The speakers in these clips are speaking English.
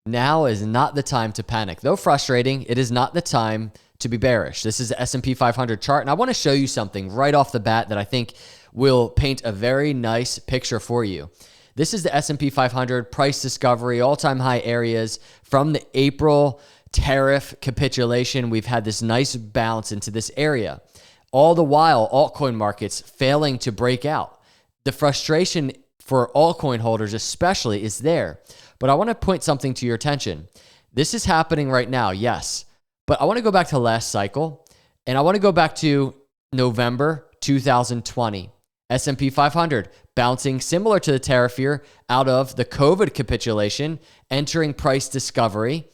Now is not the time to panic. Though frustrating, it is not the time to be bearish. This is the S&P 500 chart, and I want to show you something right off the bat that I think will paint a very nice picture for you. This is the S&P 500 price discovery, all-time high areas from the April tariff capitulation. We've had this nice bounce into this area. All the while, altcoin markets failing to break out. The frustration for altcoin holders especially is there. But I want to point something to your attention. This is happening right now, yes. But I want to go back to last cycle, and I want to go back to November 2020. S&P 500 bouncing similar to the tariff year out of the COVID capitulation, entering price discovery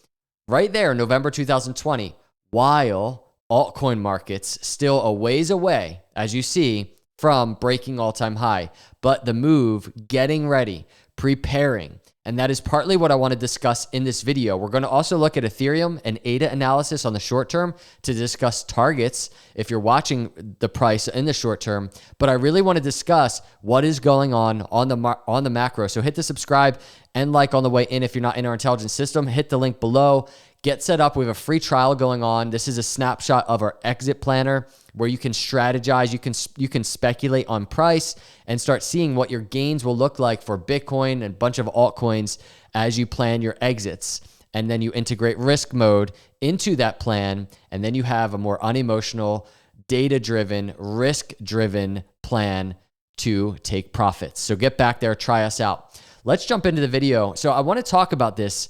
right there, November 2020, while altcoin markets still a ways away, as you see, from breaking all-time high. But the move, getting ready, preparing. And that is partly what I want to discuss in this video. We're going to also look at Ethereum and ADA analysis on the short term to discuss targets if you're watching the price in the short term. But I really want to discuss what is going on the macro. So hit the subscribe and like on the way in if you're not in our intelligence system. Hit the link below. Get set up. We have a free trial going on. This is a snapshot of our exit planner where you can strategize, you can speculate on price and start seeing what your gains will look like for Bitcoin and a bunch of altcoins as you plan your exits. And then you integrate risk mode into that plan, and then you have a more unemotional, data-driven, risk-driven plan to take profits. So get back there, try us out. Let's jump into the video. So I want to talk about this,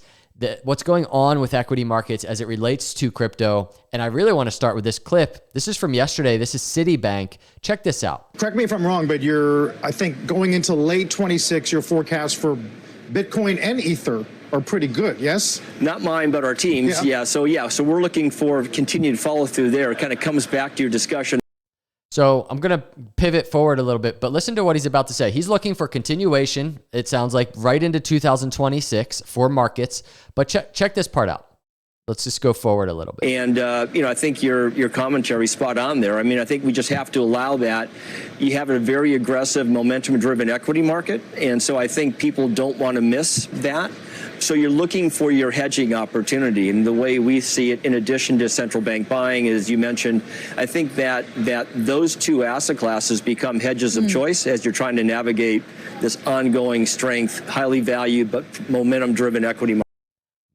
what's going on with equity markets as it relates to crypto. And I really want to start with this clip. This is from yesterday. This is Citibank. Check this out. Correct me if I'm wrong, but I think going into late 26, your forecast for Bitcoin and Ether are pretty good, yes? Not mine, but our teams. Yeah. So we're looking for continued follow through there. It kind of comes back to your discussion. So I'm going to pivot forward a little bit, but listen to what he's about to say. He's looking for continuation, it sounds like, right into 2026 for markets. But check this part out. Let's just go forward a little bit. And, I think your commentary is spot on there. I mean, I think we just have to allow that. You have a very aggressive momentum-driven equity market, and so I think people don't want to miss that. So you're looking for your hedging opportunity, and the way we see it, in addition to central bank buying, as you mentioned, I think that those two asset classes become hedges of choice as you're trying to navigate this ongoing strength, highly valued but momentum-driven equity market.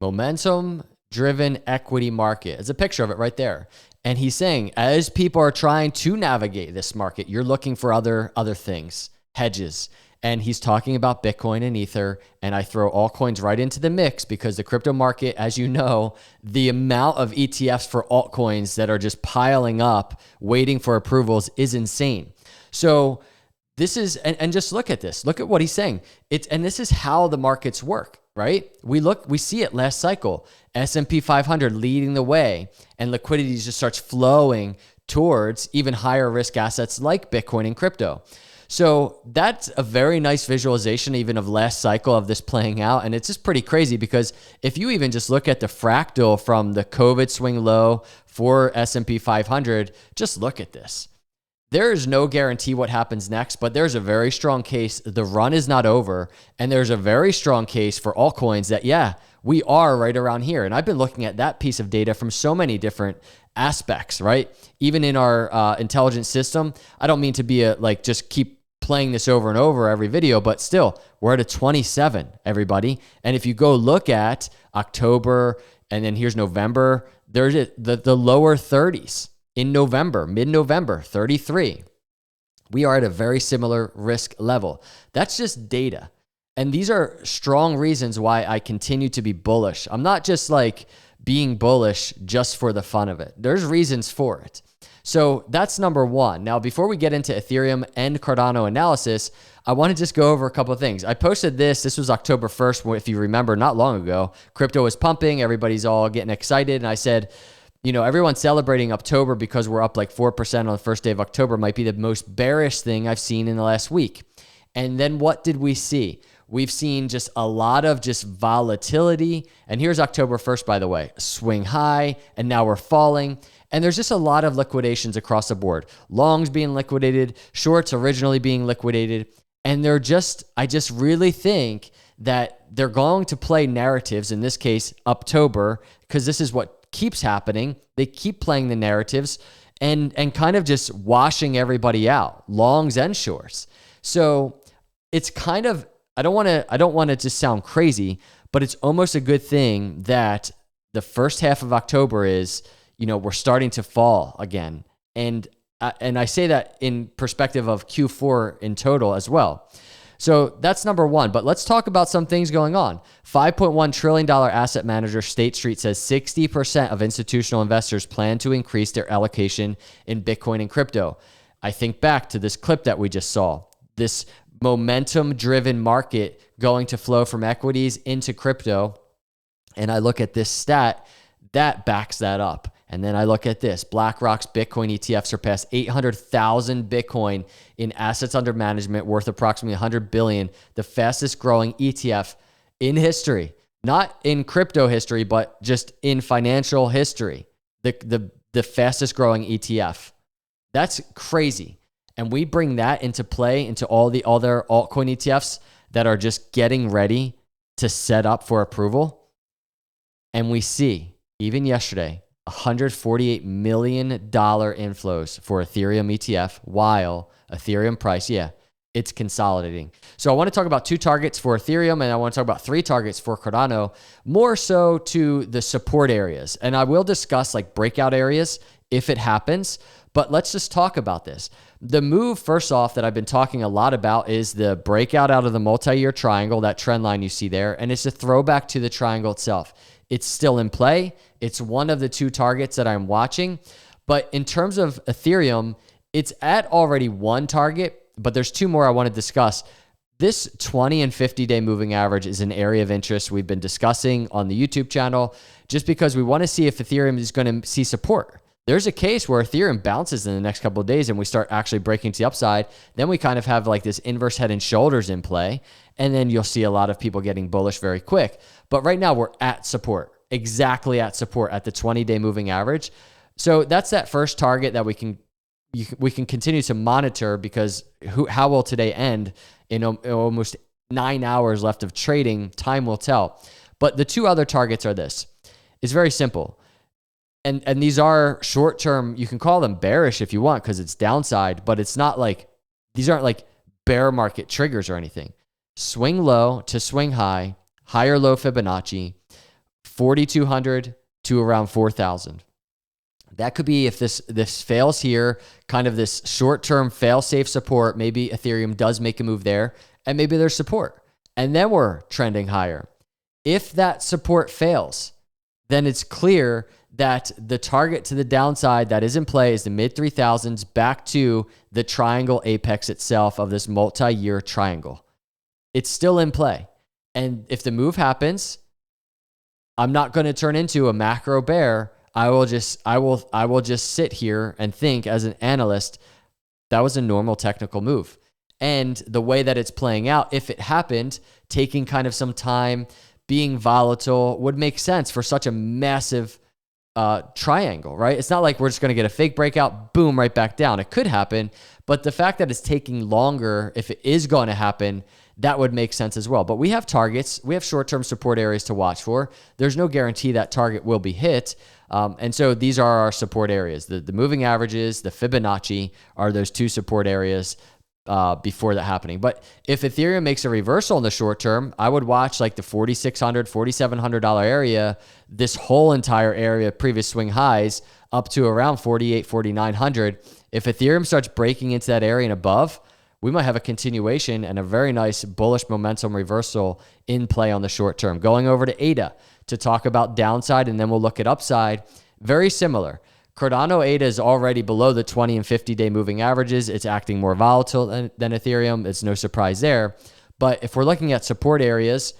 Momentum-driven equity market. There's a picture of it right there. And he's saying, as people are trying to navigate this market, you're looking for other things, hedges. And he's talking about Bitcoin and Ether, and I throw altcoins right into the mix because the crypto market, as you know, the amount of ETFs for altcoins that are just piling up, waiting for approvals is insane. So this is, and just look at this. Look at what he's saying. And this is how the markets work, right? We see it last cycle. S&P 500 leading the way, and liquidity just starts flowing towards even higher risk assets like Bitcoin and crypto. So that's a very nice visualization even of last cycle of this playing out. And it's just pretty crazy because if you even just look at the fractal from the COVID swing low for S&P 500, just look at this. There is no guarantee what happens next, but there's a very strong case. The run is not over. And there's a very strong case for altcoins that, yeah, we are right around here. And I've been looking at that piece of data from so many different aspects, right? Even in our intelligence system, I don't mean to be just keep playing this over and over every video, but still, we're at a 27, everybody. And if you go look at October, and then here's November, there's the lower 30s in November, mid-November, 33. We are at a very similar risk level. That's just data. And these are strong reasons why I continue to be bullish. I'm not just being bullish just for the fun of it. There's reasons for it. So that's number one. Now, before we get into Ethereum and Cardano analysis, I want to just go over a couple of things. I posted this. This was October 1st, if you remember, not long ago. Crypto was pumping. Everybody's all getting excited. And I said, everyone's celebrating Uptober because we're up 4% on the first day of October might be the most bearish thing I've seen in the last week. And then what did we see? We've seen just a lot of volatility. And here's October 1st, by the way, swing high, and now we're falling. And there's just a lot of liquidations across the board. Longs being liquidated, shorts originally being liquidated. And I just really think that they're going to play narratives, in this case, Uptober, because this is what keeps happening. They keep playing the narratives and kind of just washing everybody out, longs and shorts. So it's kind of, I don't want to just sound crazy, but it's almost a good thing that the first half of October is, we're starting to fall again. And I say that in perspective of Q4 in total as well. So that's number one. But let's talk about some things going on. $5.1 trillion asset manager State Street says 60% of institutional investors plan to increase their allocation in Bitcoin and crypto. I think back to this clip that we just saw, this momentum-driven market going to flow from equities into crypto. And I look at this stat that backs that up. And then I look at this. BlackRock's Bitcoin ETF surpassed 800,000 Bitcoin in assets under management worth approximately 100 billion, the fastest growing ETF in history. Not in crypto history, but just in financial history. The fastest growing ETF. That's crazy. And we bring that into play into all the other altcoin ETFs that are just getting ready to set up for approval. And we see, even yesterday, $148 million inflows for Ethereum ETF, while Ethereum price, it's consolidating. So I want to talk about 2 targets for Ethereum, and I want to talk about 3 targets for Cardano, more so to the support areas. And I will discuss like breakout areas if it happens, but let's just talk about this. The move, first off, that I've been talking a lot about is the breakout out of the multi-year triangle, that trend line you see there, and it's a throwback to the triangle itself. It's still in play. It's one of the 2 targets that I'm watching. But in terms of Ethereum, it's at already 1 target, but there's 2 more I want to discuss. This 20 and 50-day moving average is an area of interest we've been discussing on the YouTube channel, just because we want to see if Ethereum is going to see support. There's a case where Ethereum bounces in the next couple of days and we start actually breaking to the upside. Then we kind of have like this inverse head and shoulders in play. And then you'll see a lot of people getting bullish very quick. But right now we're at support, exactly at support at the 20-day moving average. So that's that first target that we can continue to monitor, because how will today end in almost 9 hours left of trading? Time will tell. But the 2 other targets are this. It's very simple. And these are short-term, you can call them bearish if you want because it's downside, but it's not like, these aren't like bear market triggers or anything. Swing low to swing high, higher low Fibonacci, 4,200 to around 4,000. That could be if this fails here, kind of this short-term fail-safe support, maybe Ethereum does make a move there, and maybe there's support. And then we're trending higher. If that support fails, then it's clear that the target to the downside that is in play is the mid-3000s back to the triangle apex itself of this multi-year triangle. It's still in play. And if the move happens, I'm not going to turn into a macro bear. I will just sit here and think as an analyst, that was a normal technical move. And the way that it's playing out, if it happened, taking kind of some time, being volatile, would make sense for such a massive triangle, right? It's not like we're just going to get a fake breakout, boom, right back down. It could happen, but the fact that it's taking longer, if it is going to happen, that would make sense as well. But we have targets. We have short-term support areas to watch for. There's no guarantee that target will be hit. And so these are our support areas. The moving averages, the Fibonacci are those 2 support areas before that happening. But if Ethereum makes a reversal in the short term, I would watch like the $4,600, $4,700 area, this whole entire area, previous swing highs, up to around $4,800, $4,900. If Ethereum starts breaking into that area and above, we might have a continuation and a very nice bullish momentum reversal in play on the short term. Going over to ADA to talk about downside, and then we'll look at upside. Very similar. Cardano ADA is already below the 20 and 50-day moving averages. It's acting more volatile than Ethereum. It's no surprise there. But if we're looking at support areas,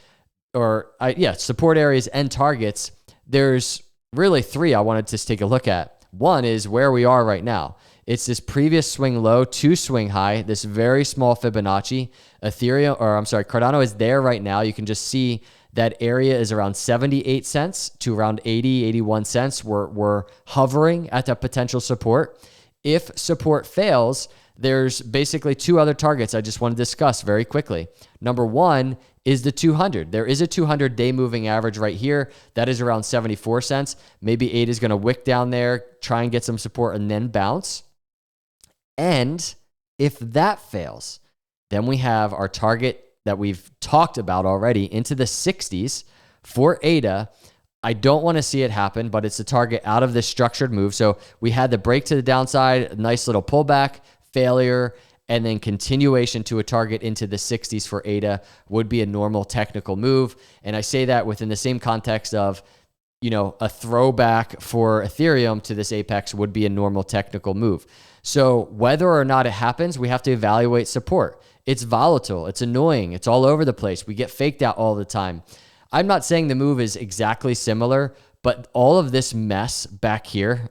support areas and targets, there's really 3 I wanted to take a look at. One is where we are right now. It's this previous swing low to swing high, this very small Fibonacci. Cardano is there right now. You can just see that area is around 78 cents to around 80, 81 cents. We're hovering at that potential support. If support fails, there's basically two other targets I just want to discuss very quickly. Number one is the 200. There is a 200-day moving average right here. That is around 74 cents. Maybe ADA is going to wick down there, try and get some support, and then bounce. And if that fails, then we have our target that we've talked about already into the 60s for ADA. I don't want to see it happen, but it's a target out of this structured move. So we had the break to the downside, a nice little pullback, failure, and then continuation to a target into the 60s for ADA would be a normal technical move. And I say that within the same context of, a throwback for Ethereum to this apex would be a normal technical move. So whether or not it happens, we have to evaluate support. It's volatile. It's annoying. It's all over the place. We get faked out all the time. I'm not saying the move is exactly similar, but all of this mess back here,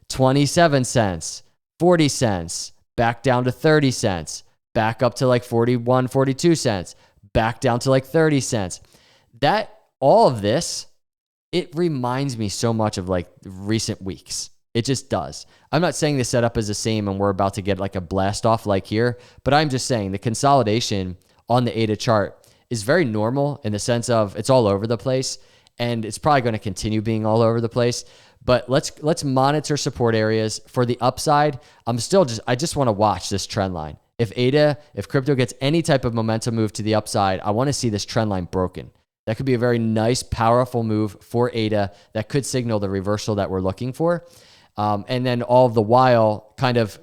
27 cents, 40 cents, back down to 30 cents, back up to like 41, 42 cents, back down to like 30 cents. All of this, it reminds me so much of like recent weeks. It just does. I'm not saying the setup is the same and we're about to get like a blast off like here, but I'm just saying the consolidation on the ADA chart is very normal in the sense of it's all over the place, and it's probably going to continue being all over the place. But let's monitor support areas. For the upside, I just want to watch this trend line. If crypto gets any type of momentum move to the upside, I want to see this trend line broken. That could be a very nice, powerful move for ADA that could signal the reversal that we're looking for. And then all the while, kind of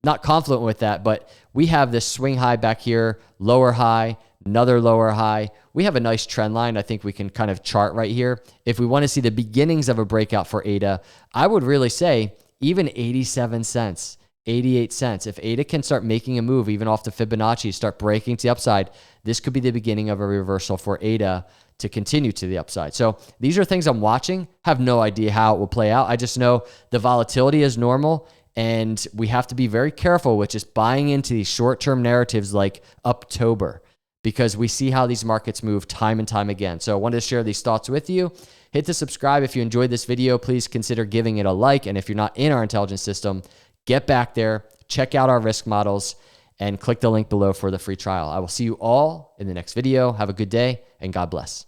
not confluent with that, but we have this swing high back here, lower high, another lower high. We have a nice trend line I think we can kind of chart right here. If we want to see the beginnings of a breakout for ADA, I would really say even 87 cents, 88 cents. If ADA can start making a move, even off the Fibonacci, start breaking to the upside, this could be the beginning of a reversal for ADA to continue to the upside. So these are things I'm watching. Have no idea how it will play out. I just know the volatility is normal, and we have to be very careful with just buying into these short-term narratives like Uptober, because we see how these markets move time and time again. So I wanted to share these thoughts with you. Hit the subscribe if you enjoyed this video. Please consider giving it a like. And if you're not in our intelligence system, get back there, check out our risk models, and click the link below for the free trial. I will see you all in the next video. Have a good day, and God bless.